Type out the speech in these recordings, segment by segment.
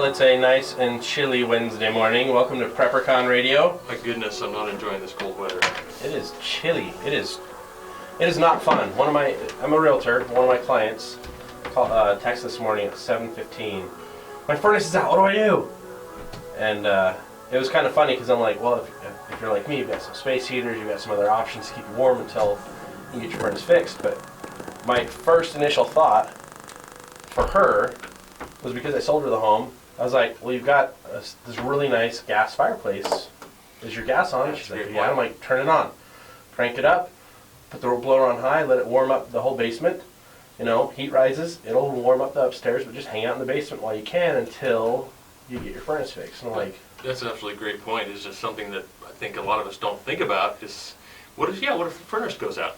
it's a nice and chilly Wednesday morning. Welcome to PrepperCon Radio. My goodness, I'm not enjoying this cold weather. It is chilly. It is not fun. I'm a realtor. One of my clients text this morning at 7:15. My furnace is out. What do I do? And it was kind of funny because I'm like, well, if you're like me, you've got some space heaters, you've got some other options to keep you warm until you get your furnace fixed. But my first initial thought for her was, because I sold her the home, I was like, well, you've got this really nice gas fireplace. Is your gas on? She's like, yeah. I'm like, turn it on. Crank it up, put the blower on high, let it warm up the whole basement. You know, heat rises, it'll warm up the upstairs, but just hang out in the basement while you can until you get your furnace fixed. And I'm like, that's an absolutely great point. It's just something that I think a lot of us don't think about. Is what if the furnace goes out?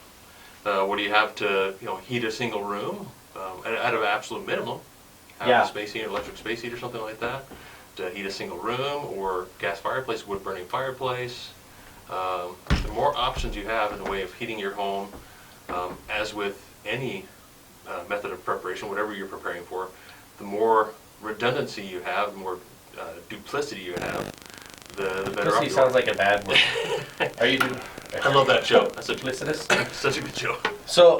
What do you have to heat a single room at an absolute minimum? Have a space heater, electric space heater, something like that, to heat a single room, or gas fireplace, wood burning fireplace. The more options you have in the way of heating your home, as with any method of preparation, whatever you're preparing for, the more redundancy you have, the more duplicity you have, the better off you are. Duplicity sounds like a bad word. Are you? I love that show. That's duplicitous. Such a good show. So,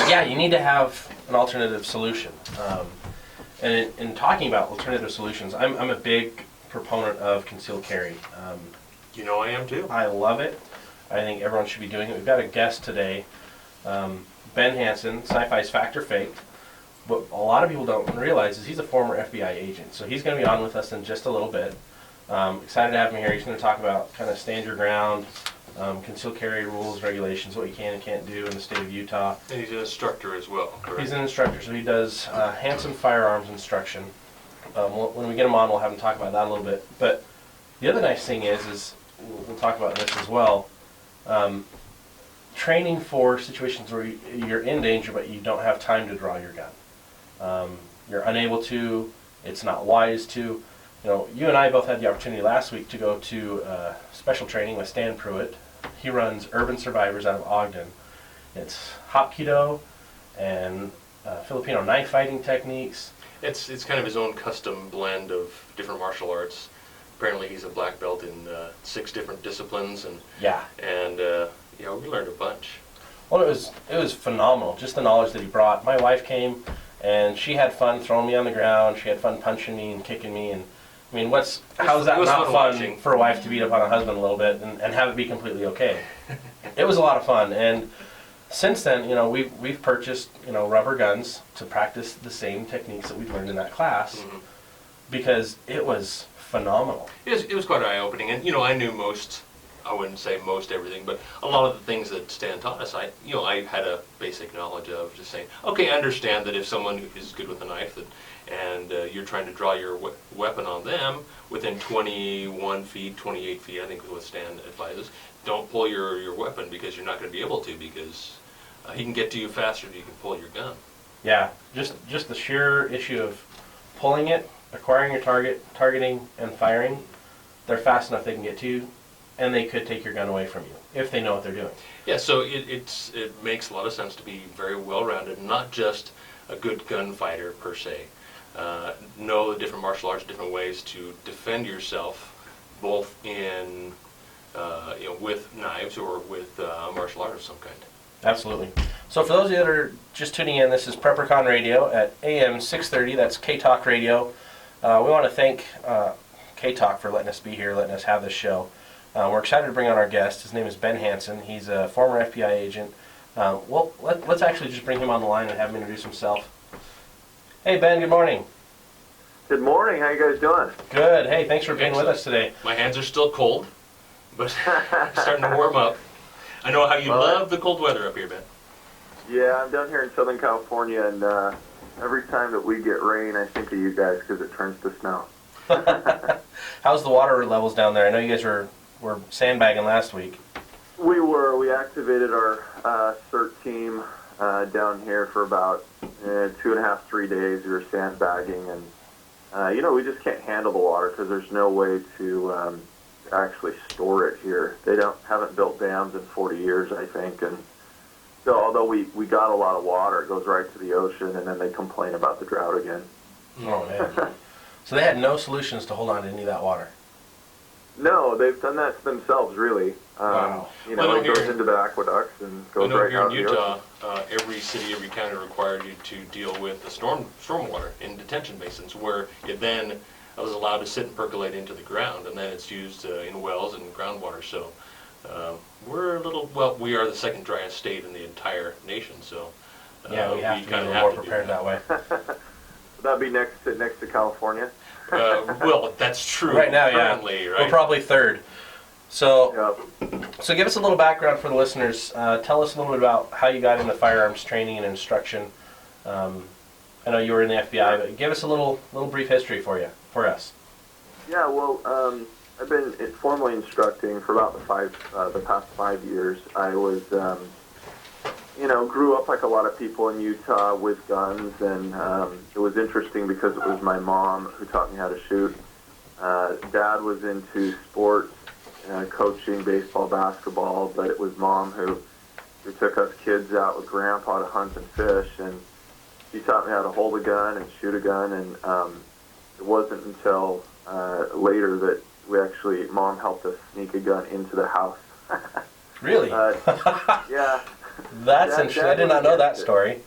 yeah, you need to have an alternative solution. And in talking about alternative solutions, I'm a big proponent of concealed carry. I am too. I love it. I think everyone should be doing it. We've got a guest today, Ben Hansen, Sci-Fi's Fact or Faked. What a lot of people don't realize is he's a former FBI agent. So he's going to be on with us in just a little bit. Excited to have him here. He's going to talk about kind of stand your ground, concealed carry rules, regulations, what you can and can't do in the state of Utah. And he's an instructor as well, correct? He's an instructor, so he does Hansen firearms instruction. When we get him on, we'll have him talk about that a little bit. But the other nice thing is we'll talk about this as well, training for situations where you're in danger but you don't have time to draw your gun. You're unable to, it's not wise to. You and I both had the opportunity last week to go to special training with Stan Pruitt. He runs Urban Survivors out of Ogden. It's Hapkido and Filipino knife fighting techniques. It's kind of his own custom blend of different martial arts. Apparently he's a black belt in 6 different disciplines, and we learned a bunch. Well, it was phenomenal, just the knowledge that he brought. My wife came and she had fun throwing me on the ground. She had fun punching me and kicking me, and I mean, how's that not fun for a wife to beat up on a husband a little bit and have it be completely okay? It was a lot of fun, and since then, we've purchased rubber guns to practice the same techniques that we learned in that class, because it was phenomenal. It was quite eye-opening, and I knew I wouldn't say most everything, but a lot of the things that Stan taught us, I had a basic knowledge of, just saying, okay, I understand that if someone is good with a knife and you're trying to draw your weapon on them within 21 feet, 28 feet, I think is what Stan advises, don't pull your weapon, because you're not going to be able to, because he can get to you faster than you can pull your gun. Yeah, just the sheer issue of pulling it, acquiring your target, targeting, and firing, they're fast enough they can get to you, and they could take your gun away from you if they know what they're doing. Yeah, so it makes a lot of sense to be very well-rounded, not just a good gunfighter per se. Know the different martial arts, different ways to defend yourself, both in with knives or with martial art of some kind. Absolutely. So for those of you that are just tuning in, this is PrepperCon Radio at AM 630. That's K-Talk Radio. We want to thank K-Talk for letting us be here, letting us have this show. We're excited to bring on our guest. His name is Ben Hansen. He's a former FBI agent. Let's actually just bring him on the line and have him introduce himself. Hey, Ben, good morning. Good morning. How you guys doing? Good. Hey, thanks for being with us today. My hands are still cold, but starting to warm up. I know how you love the cold weather up here, Ben. Yeah, I'm down here in Southern California, and every time that we get rain, I think of you guys because it turns to snow. How's the water levels down there? I know you guys were sandbagging last week. We were. We activated our CERT team down here for about 2.5, 3 days. We were sandbagging, and we just can't handle the water because there's no way to actually store it here. They haven't built dams in 40 years, I think, and so although we got a lot of water, it goes right to the ocean, and then they complain about the drought again. Oh man. So they had no solutions to hold on to any of that water. No, they've done that to themselves, really. Wow. You know, it goes into the aqueducts and goes right out here in the Utah, ocean. every city, every county required you to deal with the stormwater in detention basins, where it then was allowed to sit and percolate into the ground, and then it's used in wells and groundwater. So we are the second driest state in the entire nation. So yeah, we have to be a kinda little more prepared that way. Would that be next to California? Well, that's true. Right now, currently, yeah. Right? We're probably third. So, Yep. so give us a little background for the listeners. Tell us a little bit about how you got into firearms training and instruction. I know you were in the FBI, but give us a little brief history for us. Yeah, well, I've been formally instructing for about the past 5 years. I was, grew up like a lot of people in Utah with guns, and it was interesting because it was my mom who taught me how to shoot. Dad was into sports, coaching, baseball, basketball, but it was Mom who took us kids out with Grandpa to hunt and fish, and she taught me how to hold a gun and shoot a gun, and it wasn't until later that Mom helped us sneak a gun into the house. Really? Yeah. That's interesting. I did not know that it. story.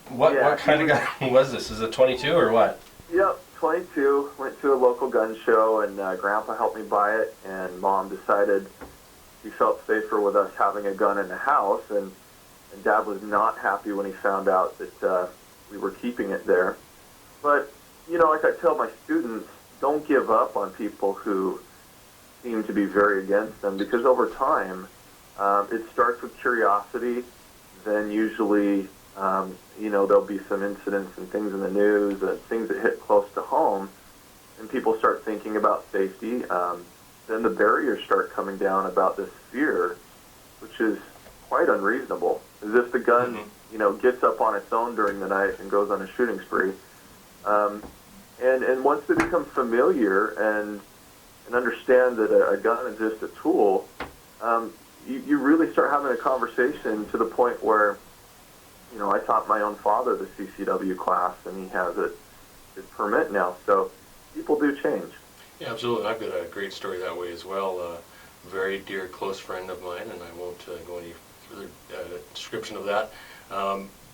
What kind of gun was this? Is it 22 or what? Yep, 22. Went to a local gun show, and Grandpa helped me buy it, and Mom decided she felt safer with us having a gun in the house, and Dad was not happy when he found out that we were keeping it there. But, like I tell my students, don't give up on people who seem to be very against them, because over time, it starts with curiosity, then usually, there'll be some incidents and things in the news, things that hit close to home, and people start thinking about safety. Then the barriers start coming down about this fear, which is quite unreasonable. As if the gun, gets up on its own during the night and goes on a shooting spree. And once they become familiar and understand that a gun is just a tool, you really start having a conversation to the point where, I taught my own father the CCW class, and he has his permit now. So people do change. Yeah, absolutely. I've got a great story that way as well. A very dear, close friend of mine, and I won't go any further description of that.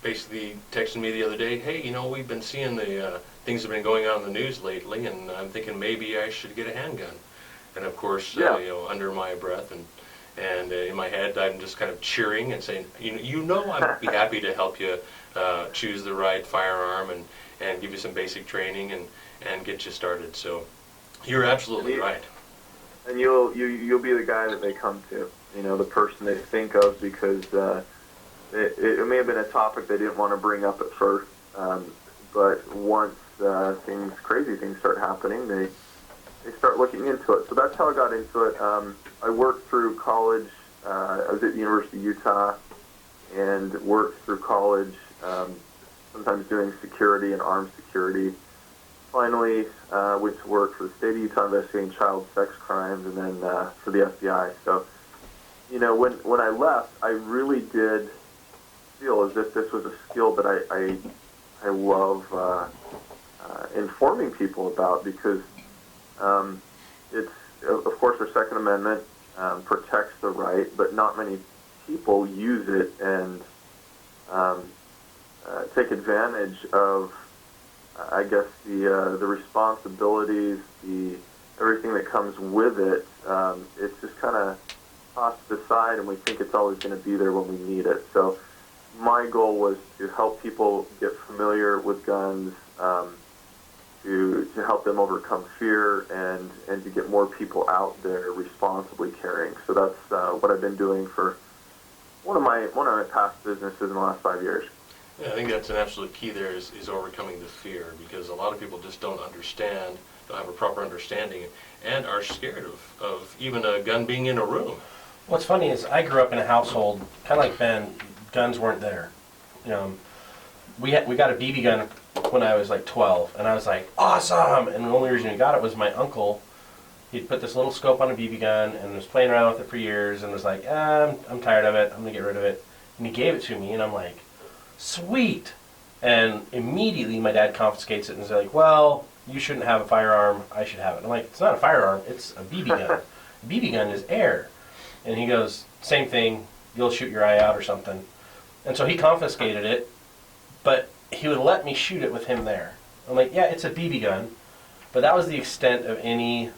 Basically texted me the other day, hey, we've been seeing the things that have been going on in the news lately, and I'm thinking maybe I should get a handgun. And of course, under my breath and in my head, I'm just kind of cheering and saying, I'd be happy to help you choose the right firearm and give you some basic training and get you started. So you're absolutely right. And you'll be the guy that they come to, the person they think of, because it may have been a topic they didn't want to bring up at first, but once crazy things start happening, they start looking into it. So that's how I got into it. I worked through college. I was at the University of Utah and worked through college, sometimes doing security and armed security. Finally, went to work for the state of Utah investigating child sex crimes, and then for the FBI. So, when I left, I really did feel as if this was a skill that I love informing people about, because it's, of course, our Second Amendment protects the right, but not many people use it and take advantage of, I guess, the responsibilities, everything that comes with it. It's just kind of tossed aside, and we think it's always going to be there when we need it. So my goal was to help people get familiar with guns, to help them overcome fear, and to get more people out there responsibly carrying. So that's what I've been doing for one of my past businesses in the last 5 years. Yeah, I think that's an absolute key there is overcoming the fear, because a lot of people just don't have a proper understanding, and are scared of even a gun being in a room. What's funny is I grew up in a household, kind of like Ben, guns weren't there. We got a BB gun when I was like 12, and I was like, awesome! And the only reason we got it was my uncle. He'd put this little scope on a BB gun and was playing around with it for years, and was like, I'm tired of it, I'm going to get rid of it. And he gave it to me, and I'm like, sweet! And immediately my dad confiscates it and is like, well, you shouldn't have a firearm, I should have it. I'm like, it's not a firearm, it's a BB gun. A BB gun is air. And he goes, same thing, you'll shoot your eye out or something. And so he confiscated it, but he would let me shoot it with him there. I'm like, yeah, it's a BB gun, but that was the extent of any,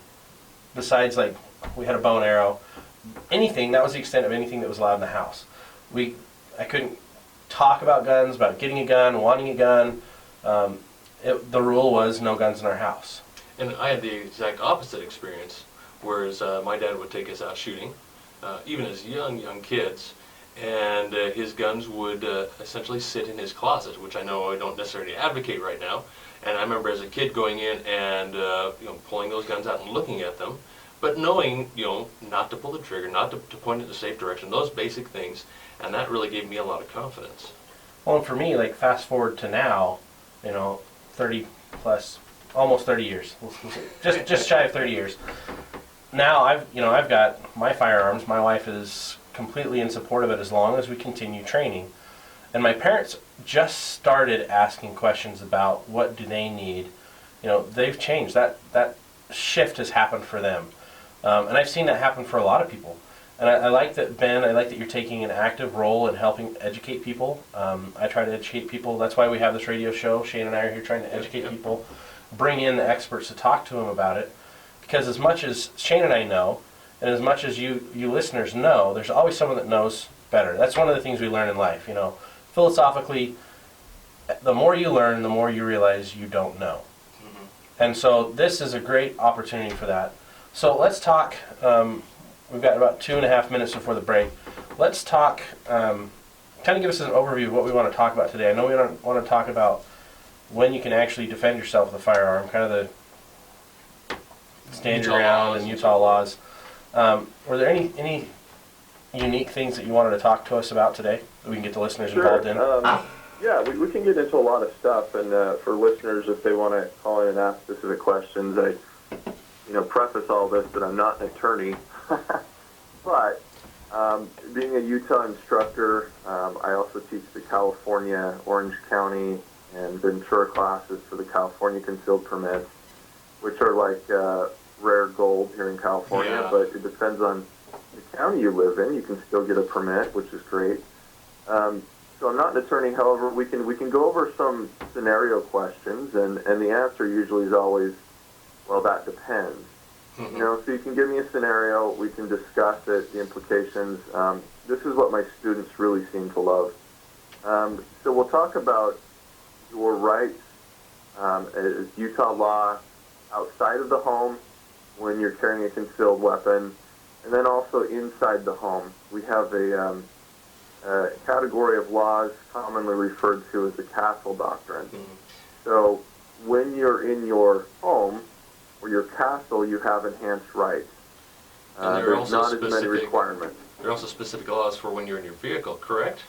besides like, we had a bow and arrow, anything, that was the extent of anything that was allowed in the house. I couldn't talk about guns, about getting a gun, wanting a gun. The rule was no guns in our house. And I had the exact opposite experience, whereas my dad would take us out shooting, even as young kids, and his guns would essentially sit in his closet, which I know I don't necessarily advocate right now. And I remember as a kid going in and pulling those guns out and looking at them, but knowing not to pull the trigger, not to point it in the safe direction, those basic things, and that really gave me a lot of confidence. Well, and for me, like fast forward to now, 30 plus, almost 30 years, just shy of 30 years. Now I've got my firearms. My wife is completely in support of it as long as we continue training. And my parents just started asking questions about what do they need. They've changed. That shift has happened for them. And I've seen that happen for a lot of people. And I like that, Ben, I like that you're taking an active role in helping educate people. I try to educate people. That's why we have this radio show. Shane and I are here trying to educate people, bring in the experts to talk to them about it. Because as much as Shane and I know, and as much as you listeners know, there's always someone that knows better. That's one of the things we learn in life. Philosophically, the more you learn, the more you realize you don't know. Mm-hmm. And so this is a great opportunity for that. So let's talk, we've got about 2.5 minutes before the break. Let's talk, kind of give us an overview of what we want to talk about today. I know we want to talk about when you can actually defend yourself with a firearm, kind of the stand your ground and Utah laws. Were there any unique things that you wanted to talk to us about today that we can get the listeners involved in? Yeah, we can get into a lot of stuff, and for listeners, if they want to call in and ask specific questions, I preface all this that I'm not an attorney, but being a Utah instructor, I also teach the California, Orange County, and Ventura classes for the California concealed permits, which are like rare gold here in California, but it depends on the county you live in. You can still get a permit, which is great. So I'm not an attorney, however, we can go over some scenario questions, and the answer usually is always, well, that depends. Mm-hmm. So you can give me a scenario, we can discuss it, the implications. This is what my students really seem to love. So we'll talk about your rights as Utah law outside of the home when you're carrying a concealed weapon, and then also inside the home. We have a category of laws commonly referred to as the castle doctrine. Mm-hmm. So when you're in your home or your castle, you have enhanced rights. There's not as many requirements. There are also specific laws for when you're in your vehicle, correct?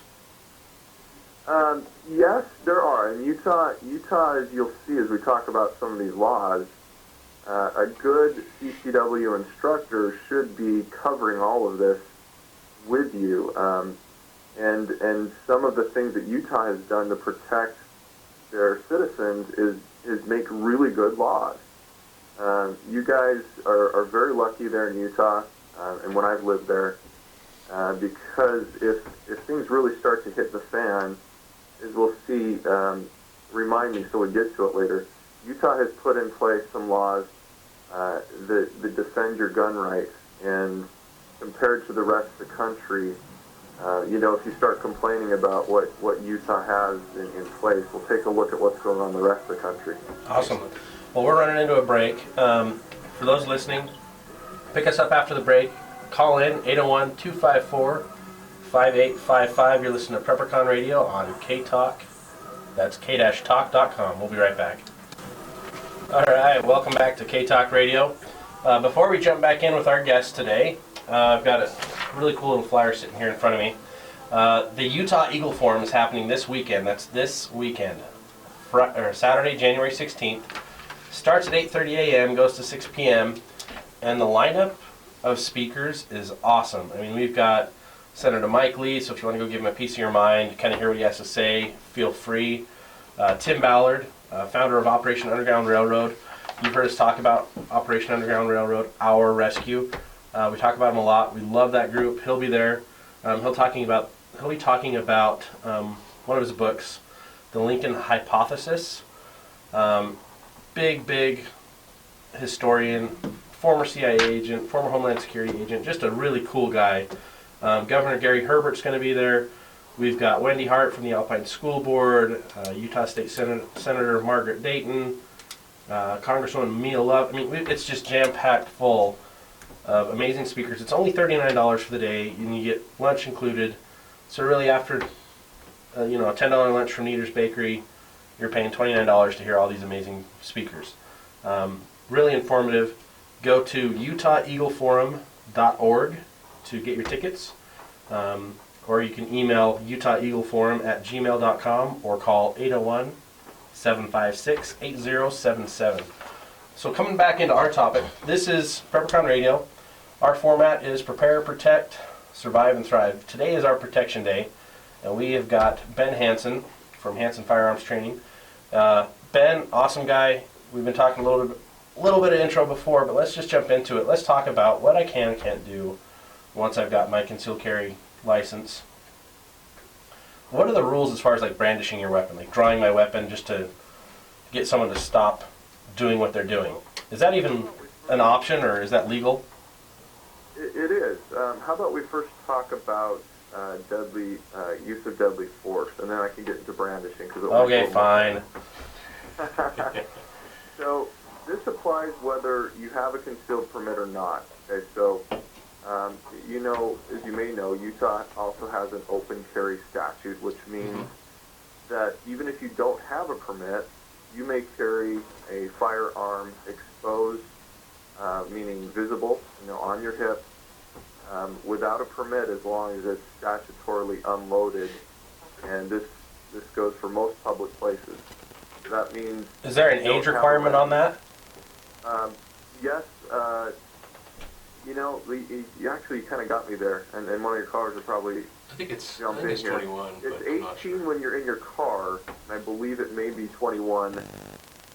Yes, there are. In Utah, as you'll see as we talk about some of these laws, a good CCW instructor should be covering all of this with you. And some of the things that Utah has done to protect their citizens is make really good laws. You guys are very lucky there in Utah, and when I've lived there, because if things really start to hit the fan, as we'll see, remind me so we get to it later, Utah has put in place some laws that defend your gun rights, and compared to the rest of the country, if you start complaining about what Utah has in place, we'll take a look at what's going on in the rest of the country. Awesome. Well, we're running into a break. For those listening, pick us up after the break. Call in 801-254-5855. You're listening to PrepperCon Radio on K-Talk. That's k-talk.com. We'll be right back. All right, welcome back to K-Talk Radio. Before we jump back in with our guest today, I've got a really cool little flyer sitting here in front of me. The Utah Eagle Forum is happening this weekend. That's this weekend, Saturday, January 16th. Starts at 8:30 a.m., goes to 6 p.m., and the lineup of speakers is awesome. I mean, we've got Senator Mike Lee, so if you want to go give him a piece of your mind, kind of hear what he has to say, feel free. Tim Ballard, founder of Operation Underground Railroad. You've heard us talk about Operation Underground Railroad, Our Rescue. We talk about him a lot. We love that group. He'll be there. He'll be talking about one of his books, The Lincoln Hypothesis. Big historian, former CIA agent, former Homeland Security agent, just a really cool guy. Governor Gary Herbert's going to be there. We've got Wendy Hart from the Alpine School Board, Utah State Senator Margaret Dayton, Congresswoman Mia Love. I mean, it's just jam-packed full of amazing speakers. It's only $39 for the day, and you get lunch included. So really, after a $10 lunch from Neater's Bakery, you're paying $29 to hear all these amazing speakers. Really informative. Go to utaheagleforum.org to get your tickets. Or you can email utaheagleforum@gmail.com or call 801-756-8077. So coming back into our topic, this is PrepperCon Radio. Our format is Prepare, Protect, Survive, and Thrive. Today is our Protection Day, and we have got Ben Hansen from Hansen Firearms Training. Ben, awesome guy. We've been talking a little bit of intro before, but let's just jump into it. Let's talk about what I can and can't do once I've got my concealed carry license. What are the rules as far as like brandishing your weapon, like drawing my weapon just to get someone to stop doing what they're doing? Is that even an option, or is that legal? It is. How about we first talk about use of deadly force, and then I can get into brandishing. Okay, fine. So this applies whether you have a concealed permit or not. Okay, so as you may know, Utah also has an open carry statute, which means that even if you don't have a permit, you may carry a firearm exposed, meaning visible, on your hip, without a permit, as long as it's statutorily unloaded, and this goes for most public places. So that means... Is there an age requirement on that? Yes. You actually kind of got me there, and one of your callers would probably... I think it's 21. It's 18 sure. when you're in your car, and I believe it may be 21.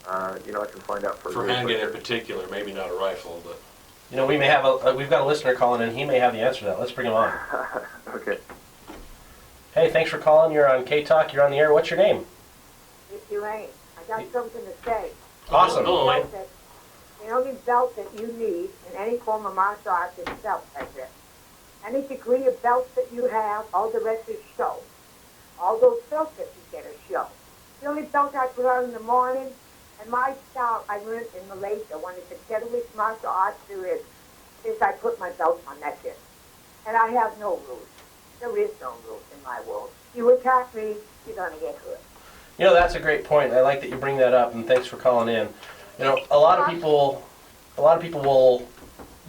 I can find out for you. For handgun in particular, maybe not a rifle, but... We may have we've got a listener calling in. He may have the answer to that. Let's bring him on. Okay. Hey, thanks for calling. You're on K-Talk. You're on the air. What's your name? If you ain't, I got something to say. Awesome. Hello, Elaine. The only belt that you need in any form of martial arts is belt like this. Any degree of belt that you have, all the rest is show. All those belts that you get are show. The only belt I put on in the morning, and my style I learned in Malaysia, one of the deadliest martial arts there is I put my belt on, that's it. And I have no rules. There is no rules in my world. You attack me, you're going to get hurt. That's a great point. I like that you bring that up, and thanks for calling in. A lot of people will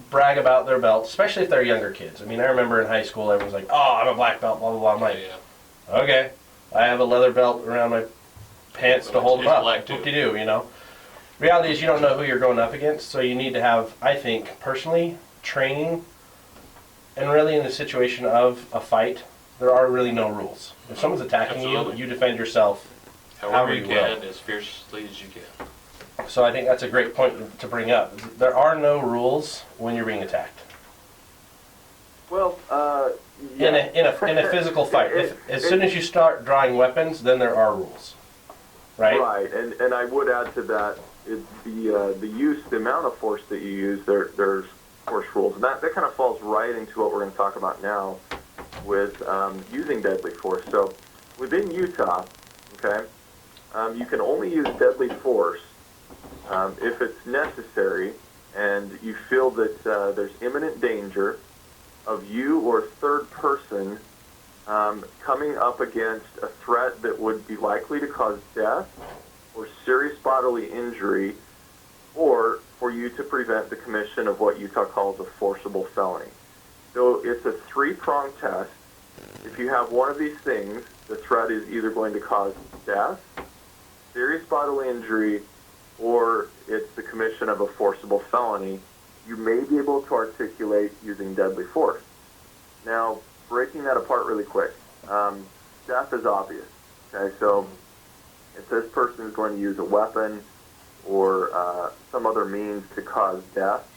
brag about their belts, especially if they're younger kids. I mean, I remember in high school, everyone's like, "Oh, I'm a black belt," blah blah blah. I'm like, okay, I have a leather belt around my pants to hold them up. Whoop-de-doo, Reality is you don't know who you're going up against, so you need to have, I think, personally, training, and really in the situation of a fight, there are really no rules. If someone's attacking you, you defend yourself however you can, as fiercely as you can. So I think that's a great point to bring up. There are no rules when you're being attacked. Well, in a physical fight, as soon as you start drawing weapons, then there are rules, right? Right, and I would add to that the amount of force that you use. There's force rules, and that kind of falls right into what we're going to talk about now with using deadly force. So within Utah, okay, you can only use deadly force if it's necessary and you feel that there's imminent danger of you or a third person coming up against a threat that would be likely to cause death or serious bodily injury, or for you to prevent the commission of what Utah calls a forcible felony. So it's a three-pronged test. If you have one of these things, the threat is either going to cause death, serious bodily injury, or it's the commission of a forcible felony, you may be able to articulate using deadly force. Now, breaking that apart really quick, death is obvious. Okay, so if this person is going to use a weapon or some other means to cause death,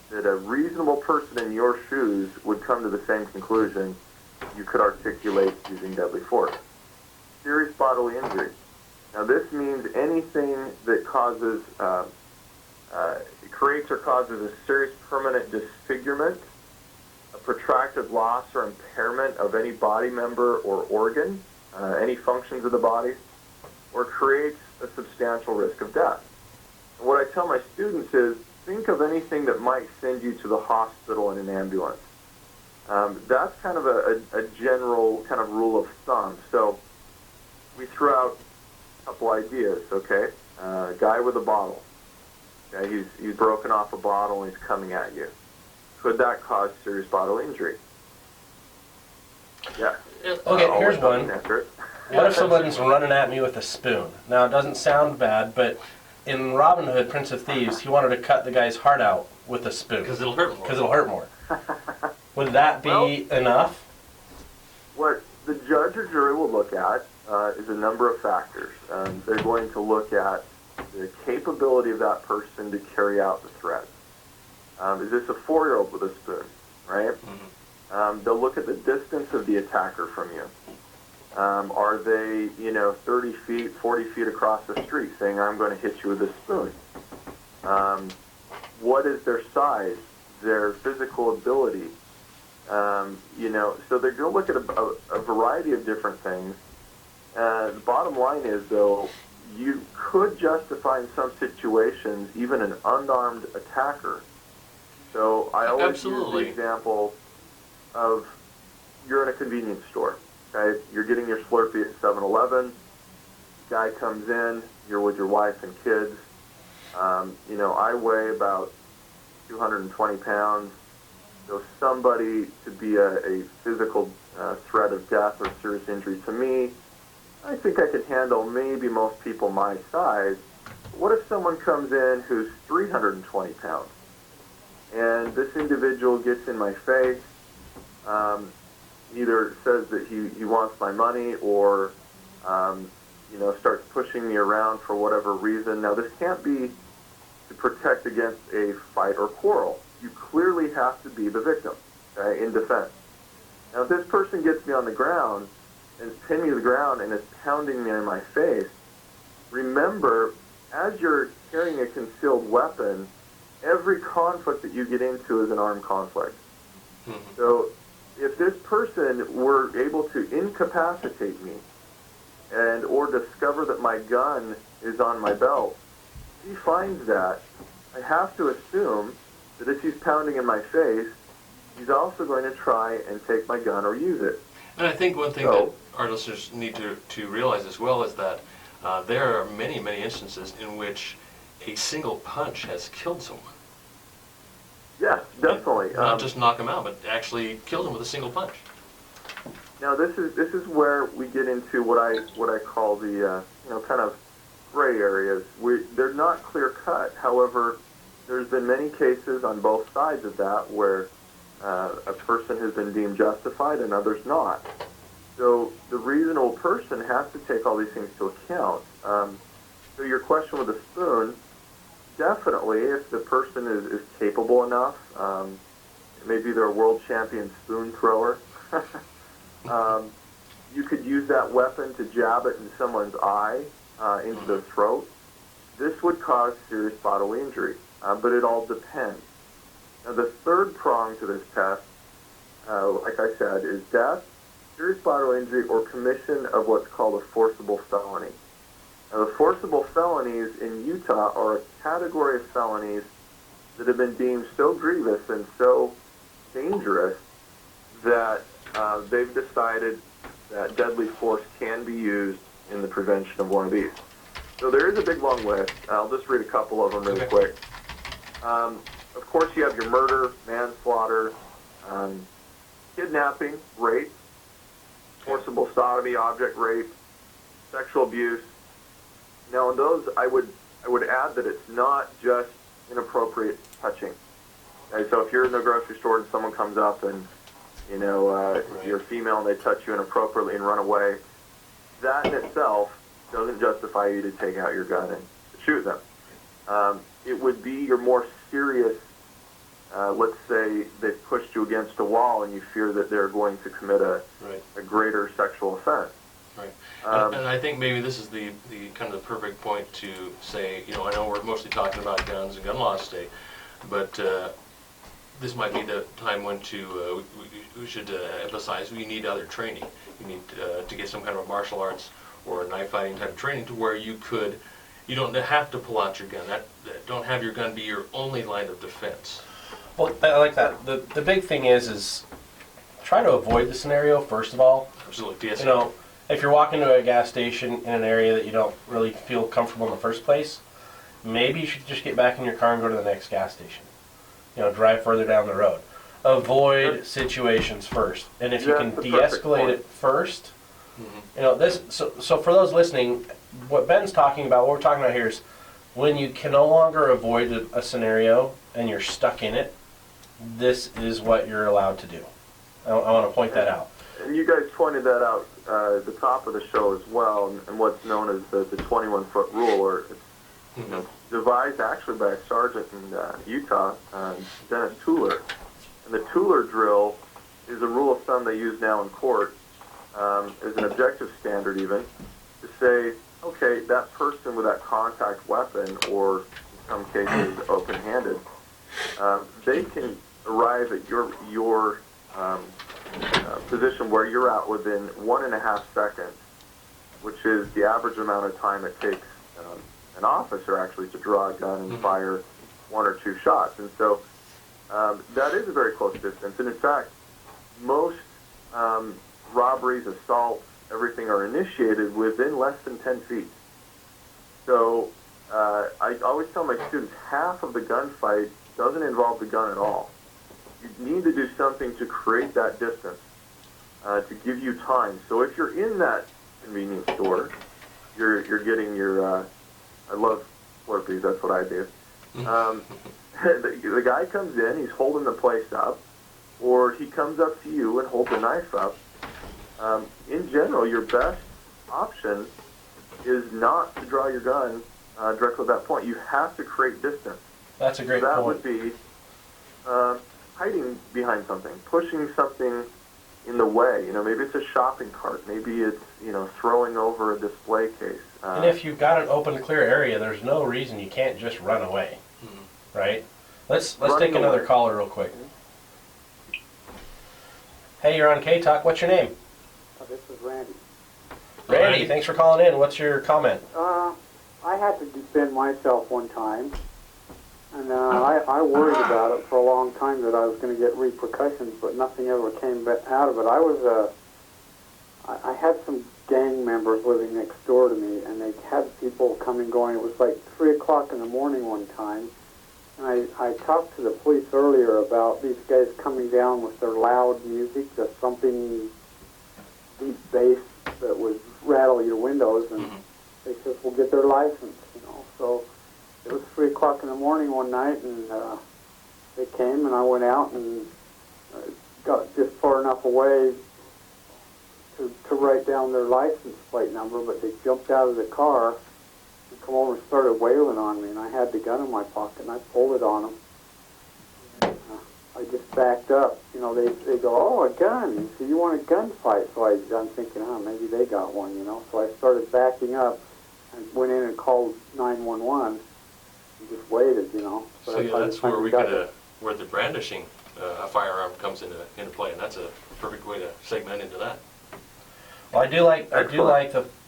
that a reasonable person in your shoes would come to the same conclusion you could articulate using deadly force. Serious bodily injury. Now this means anything that causes, creates or causes a serious permanent disfigurement, a protracted loss or impairment of any body member or organ, any functions of the body, or creates a substantial risk of death. And what I tell my students is, think of anything that might send you to the hospital in an ambulance. That's kind of a general kind of rule of thumb. So we threw out a couple ideas, okay? Guy with a bottle. Okay, he's broken off a bottle and he's coming at you. Could that cause serious bodily injury? Yeah. Okay, here's one. What if someone's running at me with a spoon? Now, it doesn't sound bad, but in Robin Hood, Prince of Thieves, he wanted to cut the guy's heart out with a spoon. Because it'll hurt more. Because it'll hurt more. Would that be enough? What the judge or jury will look at is a number of factors. They're going to look at the capability of that person to carry out the threat. Is this a 4-year-old with a spoon, right? Mm-hmm. They'll look at the distance of the attacker from you. Are they, 30 feet, 40 feet across the street saying, I'm going to hit you with a spoon? What is their size, their physical ability? So they're going to look at a variety of different things. The bottom line is, though, you could justify in some situations even an unarmed attacker. So I always use the example of you're in a convenience store. Okay, you're getting your Slurpee at 7-Eleven. Guy comes in. You're with your wife and kids. I weigh about 220 pounds. So somebody to be a physical threat of death or serious injury to me, I think I could handle maybe most people my size. What if someone comes in who's 320 pounds? And this individual gets in my face, either says that he wants my money or, starts pushing me around for whatever reason. Now, this can't be to protect against a fight or quarrel. You clearly have to be the victim, okay, in defense. Now, if this person gets me on the ground and is pinning me to the ground and is pounding me in my face, remember, as you're carrying a concealed weapon, every conflict that you get into is an armed conflict. Mm-hmm. So if this person were able to incapacitate me and or discover that my gun is on my belt, if he finds that, I have to assume that if he's pounding in my face, he's also going to try and take my gun or use it. And I think one thing that our listeners need to realize as well is that there are many, many instances in which a single punch has killed someone. Yes, definitely. Not just knock them out, but actually kill them with a single punch. Now, this is where we get into what I call the kind of gray areas. They're not clear cut. However, there's been many cases on both sides of that where a person has been deemed justified and others not. So the reasonable person has to take all these things into account. So your question with the spoon, definitely, if the person is capable enough, maybe they're a world champion spoon thrower, you could use that weapon to jab it in someone's eye, into their throat. This would cause serious bodily injury, but it all depends. Now, the third prong to this test, like I said, is death, serious bodily injury, or commission of what's called a forcible felony. Now, the forcible felonies in Utah are a category of felonies that have been deemed so grievous and so dangerous that they've decided that deadly force can be used in the prevention of one of these. So there is a big long list. I'll just read a couple of them really quick. Of course, you have your murder, manslaughter, kidnapping, rape, forcible sodomy, object rape, sexual abuse. Now, in those, I would add that it's not just inappropriate touching. Okay, so if you're in the grocery store and someone comes up and you're female and they touch you inappropriately and run away, that in itself doesn't justify you to take out your gun and shoot them. It would be your more serious, let's say they've pushed you against a wall and you fear that they're going to commit a greater sexual offense. Right. And I think maybe this is the kind of the perfect point to say, you know, I know we're mostly talking about guns and gun laws today, but this might be the time when we should emphasize we need other training. You need to get some kind of a martial arts or a knife fighting type of training to where you don't have to pull out your gun. Don't have your gun be your only line of defense. Well, I like that. The big thing is try to avoid the scenario first of all. Absolutely. Yes. You know, if you're walking to a gas station in an area that you don't really feel comfortable in the first place, maybe you should just get back in your car and go to the next gas station. You know, drive further down the road. Avoid situations first, and if you can de-escalate it first, you know this. So for those listening, what Ben's talking about, what we're talking about here is when you can no longer avoid a scenario and you're stuck in it. This is what you're allowed to do. I want to point that out. And you guys pointed that out at the top of the show as well, and what's known as the 21-foot rule, or it's devised actually by a sergeant in Utah, Dennis Tuller. And the Tuller drill is a rule of thumb they use now in court as an objective standard even, to say, okay, that person with that contact weapon, or in some cases open-handed, they can arrive at your position where you're at within 1.5 seconds, which is the average amount of time it takes an officer actually to draw a gun and fire 1 or 2 shots. And so that is a very close distance. And in fact, most robberies, assaults, everything are initiated within less than 10 feet. So I always tell my students, half of the gunfight doesn't involve the gun at all. You need to do something to create that distance, to give you time. So if you're in that convenience store, you're getting your, I love Slurpees, that's what I do. The guy comes in, he's holding the place up, or he comes up to you and holds a knife up. In general, your best option is not to draw your gun directly at that point. You have to create distance. That's a great point. That would be hiding behind something, pushing something in the way. You know, maybe it's a shopping cart. Maybe it's, you know, throwing over a display case. And if you've got an open, clear area, there's no reason you can't just run away, right? Let's take another caller real quick. Hey, you're on K-Talk. What's your name? This is Randy. Randy, thanks for calling in. What's your comment? I had to defend myself one time, and I worried about it for a long time that I was going to get repercussions, but nothing ever came out of it. I had some gang members living next door to me, and they had people coming and going. It was like 3 o'clock in the morning one time, and I talked to the police earlier about these guys coming down with their loud music, the thumping deep bass that would rattle your windows, and they said, "We'll get their license," you know. So it was 3 o'clock in the morning one night, and they came, and I went out and got just far enough away to write down their license plate number, but they jumped out of the car and come over and started wailing on me, and I had the gun in my pocket, and I pulled it on them. I just backed up. You know, they go, "Oh, a gun. So you want a gunfight?" So I'm thinking, maybe they got one, you know. So I started backing up and went in and called 911 and just waited, you know. So yeah, that's where where the brandishing a firearm comes into play, and that's a perfect way to segment into that. Well, I do like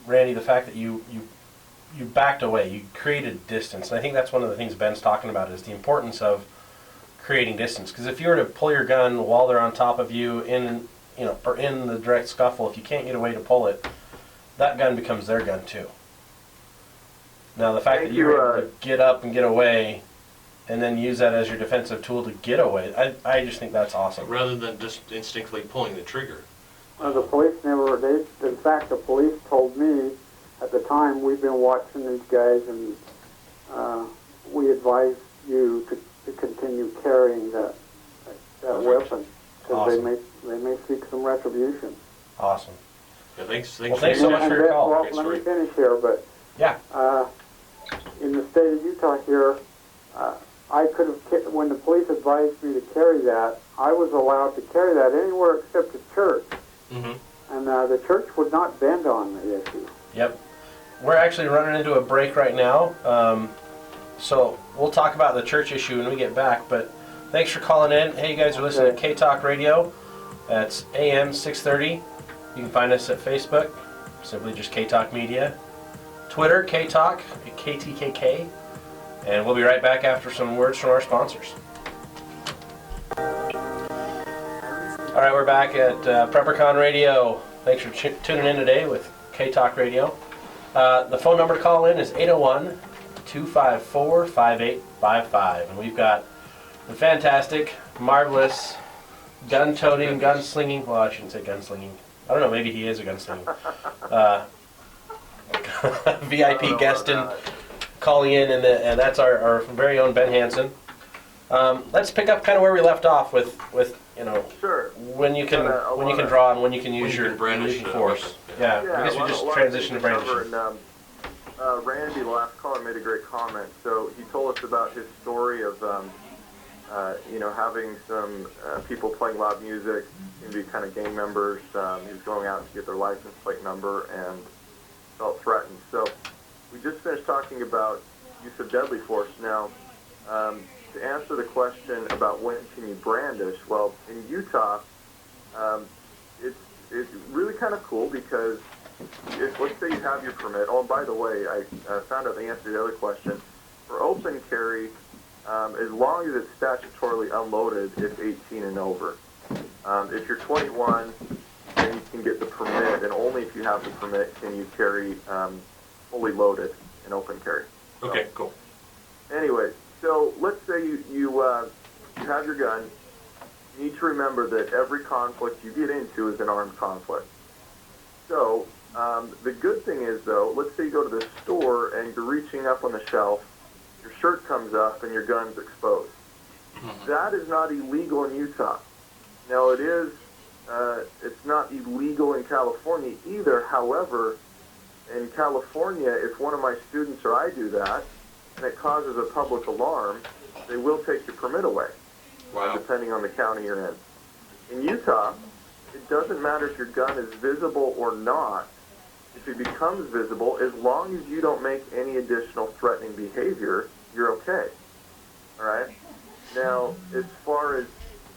Randy, the fact that you backed away, you created distance, and I think that's one of the things Ben's talking about is the importance of creating distance. Because if you were to pull your gun while they're on top of you or in the direct scuffle, if you can't get away to pull it, that gun becomes their gun too. Now the fact that you were able to get up and get away, and then use that as your defensive tool to get away, I just think that's awesome. Rather than just instinctively pulling the trigger. The police in fact, the police told me at the time, we've been watching these guys, and we advise you to continue carrying that weapon, because they may seek some retribution. Awesome. Yeah, thanks so much for your call. Well, let me finish here, but yeah. in the state of Utah here, I could have, when the police advised me to carry that, I was allowed to carry that anywhere except the church. Mm-hmm. And the church would not bend on the issue. Yep. We're actually running into a break right now, so we'll talk about the church issue when we get back, but thanks for calling in. Hey, you guys are listening to K-Talk Radio. That's AM 630. You can find us at Facebook, simply just K-Talk Media. Twitter, K-Talk, KTKK. And we'll be right back after some words from our sponsors. All right, we're back at PrepperCon Radio. Thanks for tuning in today with K-Talk Radio. The phone number to call in is 801-254-5855. And we've got the fantastic, marvelous, gun-toting, gun-slinging, well, I shouldn't say gun-slinging. I don't know, maybe he is a gunslinger. VIP guest calling in, and that's our very own Ben Hansen. Let's pick up kind of where we left off with Sure. when you can draw and when you can use your brandish force. Yeah, I guess we just transition to brandishing. Randy, the last caller, made a great comment. So he told us about his story of having some people playing loud music, seem to be kind of gang members. He was going out to get their license plate number and felt threatened. So we just finished talking about use of deadly force. Now, to answer the question about when can you brandish, well, in Utah, it's really kind of cool because let's say you have your permit. Oh, and by the way, I found out the answer to the other question. For open carry, as long as it's statutorily unloaded, it's 18 and over. If you're 21, then you can get the permit, and only if you have the permit can you carry fully loaded in open carry. So, Okay, cool. Anyway, so let's say you have your gun. You need to remember that every conflict you get into is an armed conflict. So the good thing is, though, let's say you go to the store and you're reaching up on the shelf, your shirt comes up and your gun's exposed. Mm-hmm. That is not illegal in Utah. Now it is. It's not illegal in California either. However, in California, if one of my students or I do that, and it causes a public alarm, they will take your permit away. Wow. Depending on the county you're in. In Utah, it doesn't matter if your gun is visible or not. If it becomes visible, as long as you don't make any additional threatening behavior, you're okay. All right? Now, as far as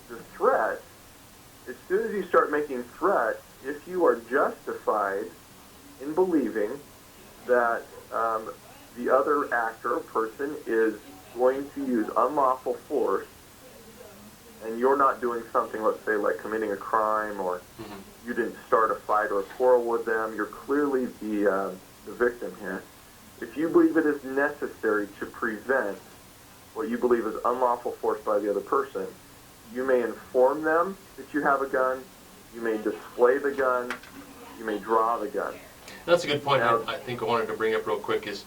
the threat, as soon as you start making threats, if you are justified in believing that the other actor or person is going to use unlawful force, and you're not doing something, let's say, like committing a crime, or you didn't start a fight or a quarrel with them, you're clearly the victim here. If you believe it is necessary to prevent what you believe is unlawful force by the other person, you may inform them that you have a gun, you may display the gun, you may draw the gun. That's a good point. I think I wanted to bring up real quick is,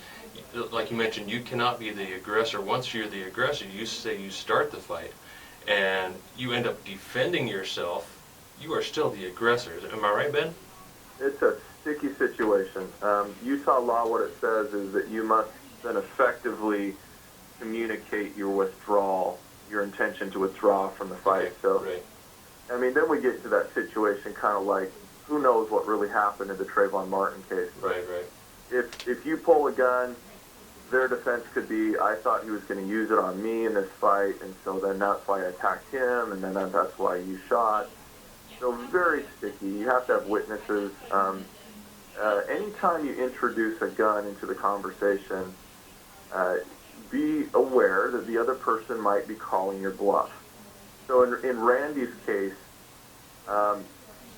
like you mentioned, you cannot be the aggressor. Once you're the aggressor, you say you start the fight, and you end up defending yourself, you are still the aggressor. Am I right, Ben? It's a sticky situation. Utah law, what it says is that you must then effectively communicate your withdrawal, your intention to withdraw from the fight. Okay, so, right. I mean, then we get to that situation kind of like, who knows what really happened in the Trayvon Martin case. Right, right. If you pull a gun, their defense could be, I thought he was going to use it on me in this fight, and so then that's why I attacked him, and then that's why you shot. So very sticky. You have to have witnesses. Anytime you introduce a gun into the conversation, be aware that the other person might be calling your bluff. So in Randy's case,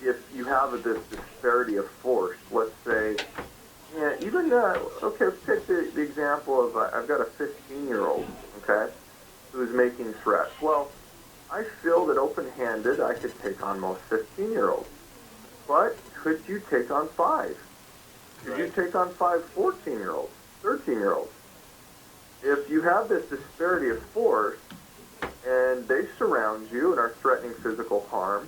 if you have this disparity of force, let's say, yeah, even, okay, let's take the example of, I've got a 15-year-old, okay, who's making threats. Well, I feel that open-handed I could take on most 15-year-olds. But could you take on 5? Could you take on 5 14-year-olds, 13-year-olds? If you have this disparity of force, and they surround you and are threatening physical harm,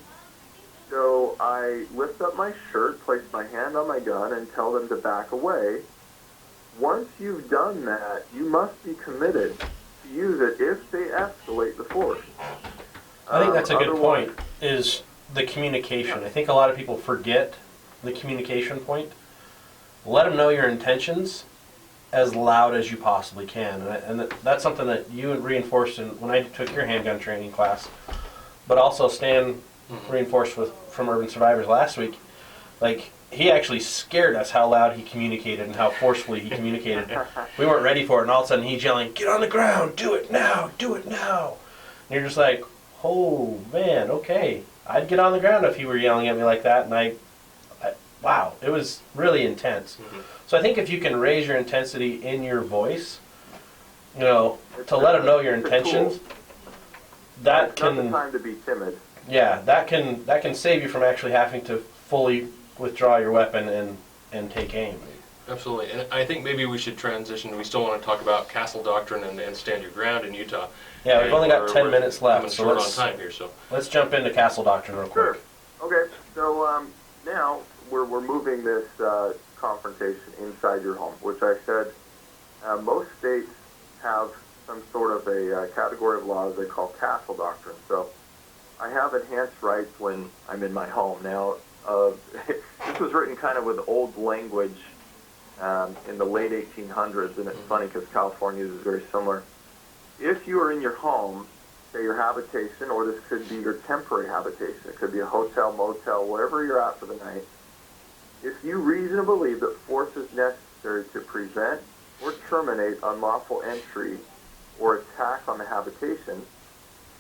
so I lift up my shirt, place my hand on my gun, and tell them to back away. once you've done that, you must be committed to use it if they escalate the force. I think that's a good point, is the communication. Yeah. I think a lot of people forget the communication point. Let them know your intentions as loud as you possibly can. And that's something that you reinforced when I took your handgun training class, but also Stan reinforced from Urban Survivors last week. Like, he actually scared us how loud he communicated and how forcefully he communicated. We weren't ready for it, and all of a sudden he's yelling, "Get on the ground, do it now, do it now." And you're just like, oh man, okay. I'd get on the ground if he were yelling at me like that, and wow, it was really intense. So I think if you can raise your intensity in your voice, to let them know your intentions, that It's not the can, time to be timid. yeah, that can save you from actually having to fully withdraw your weapon and take aim. Absolutely, and I think maybe we should transition. We still want to talk about castle doctrine and stand your ground in Utah. Yeah, we've only got 10 we're minutes coming left, so short on time here. So let's jump into castle doctrine real quick. Sure. Okay. So now we're moving this confrontation inside your home, which I said most states have some sort of a category of laws they call castle doctrine. So I have enhanced rights when I'm in my home. Now, this was written kind of with old language in the late 1800s, and it's funny because California is very similar. If you are in your home, say your habitation, or this could be your temporary habitation, it could be a hotel, motel, wherever you're at for the night, if you reasonably believe that force is necessary to prevent or terminate unlawful entry or attack on the habitation,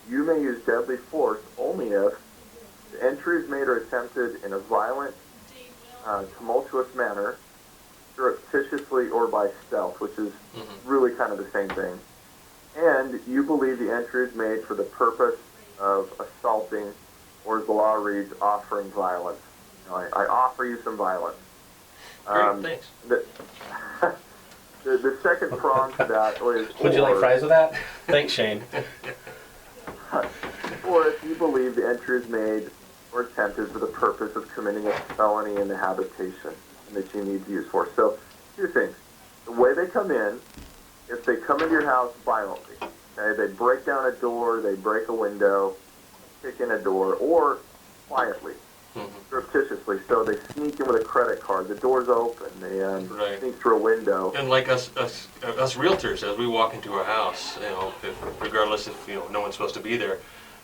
you may use deadly force only if the entry is made or attempted in a violent, tumultuous manner, surreptitiously or by stealth, which is really kind of the same thing. And you believe the entry is made for the purpose of assaulting, or as the law reads, offering violence. I offer you some violence. great, thanks. The second prong to that is... Would you like fries with that? Thanks, Shane. Or if you believe the entry is made or attempted for the purpose of committing a felony in the habitation and that you need to use force. So, two things. The way they come in, if they come into your house violently, okay, they break down a door, they break a window, kick in a door, or quietly, surreptitiously. So they sneak in with a credit card. The door's open. They Right. sneak through a window. And like us realtors, as we walk into a house, regardless if no one's supposed to be there,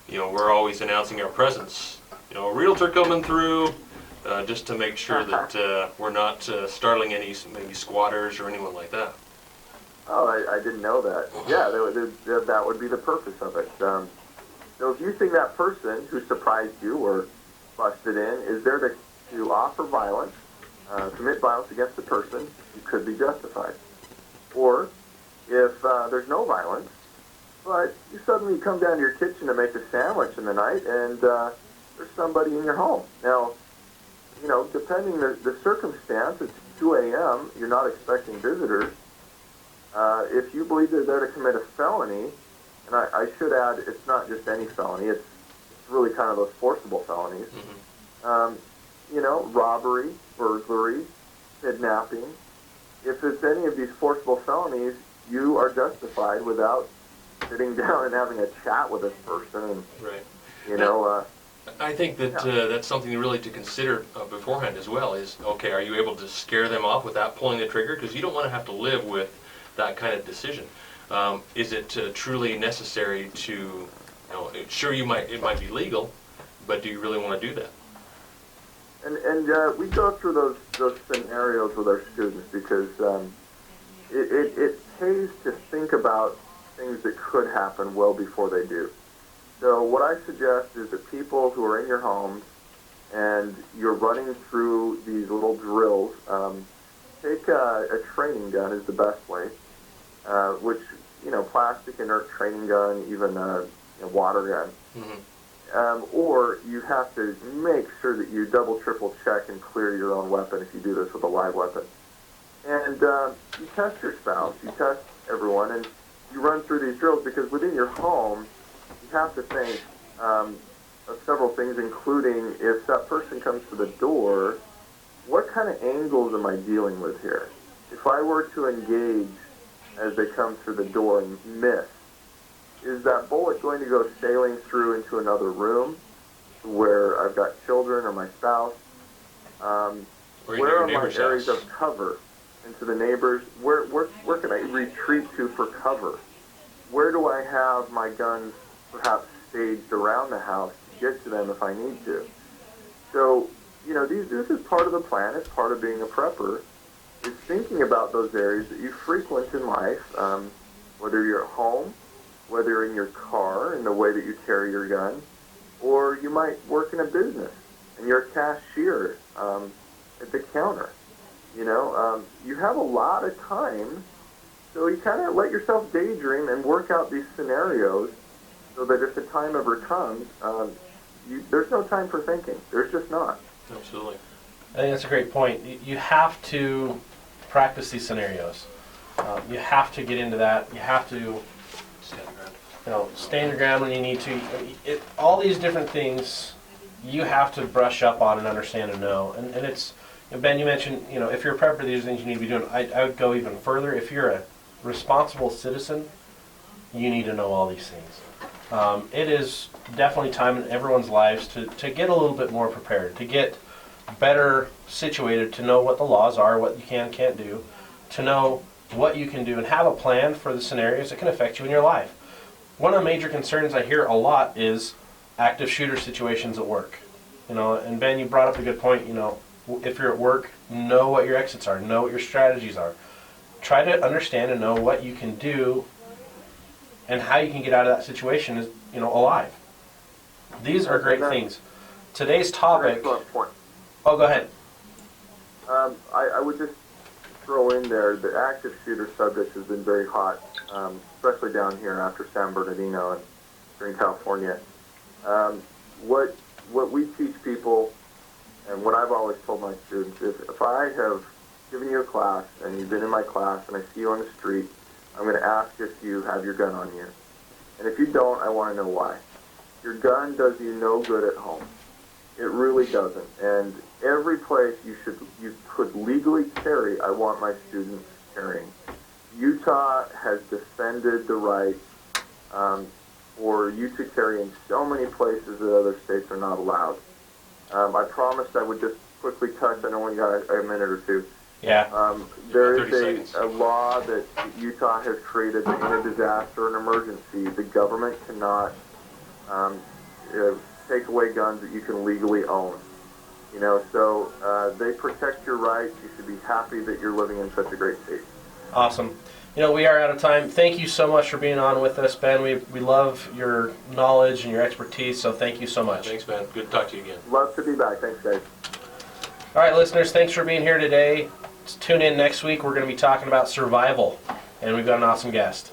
we're always announcing our presence. A realtor coming through, just to make sure that we're not startling any maybe squatters or anyone like that. Oh, I didn't know that. Yeah, that would be the purpose of it. So if you think that person who surprised you or busted in is there to offer violence, commit violence against the person, you could be justified. Or if there's no violence, but you suddenly come down to your kitchen to make a sandwich in the night and there's somebody in your home. Now, depending the circumstance, it's 2 a.m., you're not expecting visitors. If you believe they're there to commit a felony, and I should add, it's not just any felony, it's really kind of those forcible felonies. Robbery, burglary, kidnapping. If it's any of these forcible felonies, you are justified without sitting down and having a chat with this person. And, right. I think that that's something really to consider beforehand as well is, okay, are you able to scare them off without pulling the trigger? Because you don't want to have to live with that kind of decision. Is it truly necessary to, sure it might be legal, but do you really want to do that? And we go through those scenarios with our students because it pays to think about things that could happen well before they do. So what I suggest is that people who are in your homes and you're running through these little drills, take a training gun is the best way, which, plastic inert training gun, even a water gun. Or you have to make sure that you double, triple check and clear your own weapon if you do this with a live weapon. And you test your spouse, you test everyone, and you run through these drills because within your home, you have to think of several things, including if that person comes to the door, what kind of angles am I dealing with here? if I were to engage as they come through the door and miss, is that bullet going to go sailing through into another room where I've got children or my spouse? Or into Where your are my neighbor's areas house. of cover? Into the neighbors? Where can I retreat to for cover? Where do I have my guns perhaps staged around the house to get to them if I need to? So, this is part of the plan. It's part of being a prepper. Is thinking about those areas that you frequent in life, whether you're at home, whether you're in your car, in the way that you carry your gun, or you might work in a business and you're a cashier at the counter. You have a lot of time, so you kind of let yourself daydream and work out these scenarios so that if the time ever comes, there's no time for thinking. There's just not. Absolutely. I think that's a great point. You have to practice these scenarios. You have to get into that. You have to, stand your ground when you need to. All these different things you have to brush up on and understand and know. And it's, Ben, you mentioned, if you're a prepper, these are things you need to be doing. I would go even further. If you're a responsible citizen, you need to know all these things. It is definitely time in everyone's lives to get a little bit more prepared, to get better situated, to know what the laws are, what you can and can't do, to know what you can do, and have a plan for the scenarios that can affect you in your life. One of the major concerns I hear a lot is active shooter situations at work. And Ben, you brought up a good point. If you're at work, know what your exits are, know what your strategies are. Try to understand and know what you can do and how you can get out of that situation is, alive. These are great things. Today's topic. Excellent point. Oh, go ahead. I would just throw in there the active shooter subject has been very hot, especially down here after San Bernardino and here in California. What we teach people, and what I've always told my students is, if I have given you a class and you've been in my class and I see you on the street, I'm going to ask if you have your gun on you. And if you don't, I want to know why. Your gun does you no good at home. It really doesn't. And every place you could legally carry, I want my students carrying. Utah has defended the right for you to carry in so many places that other states are not allowed. I promised I would just quickly touch. I know we got a minute or two. Yeah. There 30 is a law that Utah has created that in a disaster or an emergency, the government cannot take away guns that you can legally own. So they protect your rights. You should be happy that you're living in such a great state. Awesome. We are out of time. Thank you so much for being on with us, Ben. We love your knowledge and your expertise, so thank you so much. Thanks, Ben. Good to talk to you again. Love to be back. Thanks, guys. All right, listeners, thanks for being here today. Tune in next week. We're going to be talking about survival, and we've got an awesome guest.